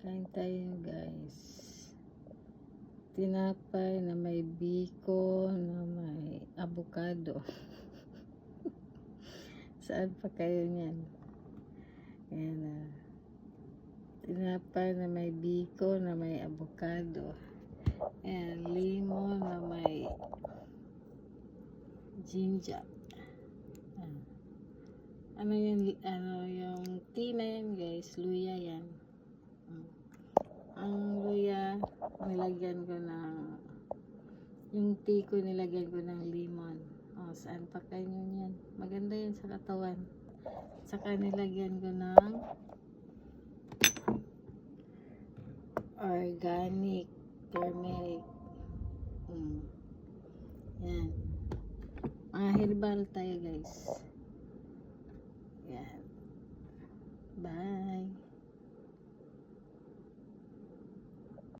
Kain tayo guys. Tinapay na may biko, na may avocado. Saan pa kayo niyan? Ayan na. Tinapay na may biko, na may avocado. Ayan, limon na may ginger. Ayan. Ano yung tea na yan guys, luya yan. Ang luya, nilagyan ko ng, yung tea ko nilagyan ko ng lemon. O, saan pa kayo yan? Maganda yan sa katawan. Saka nilagyan ko ng organic turmeric. Yan. Mga herbal tayo guys. Yan. Bye.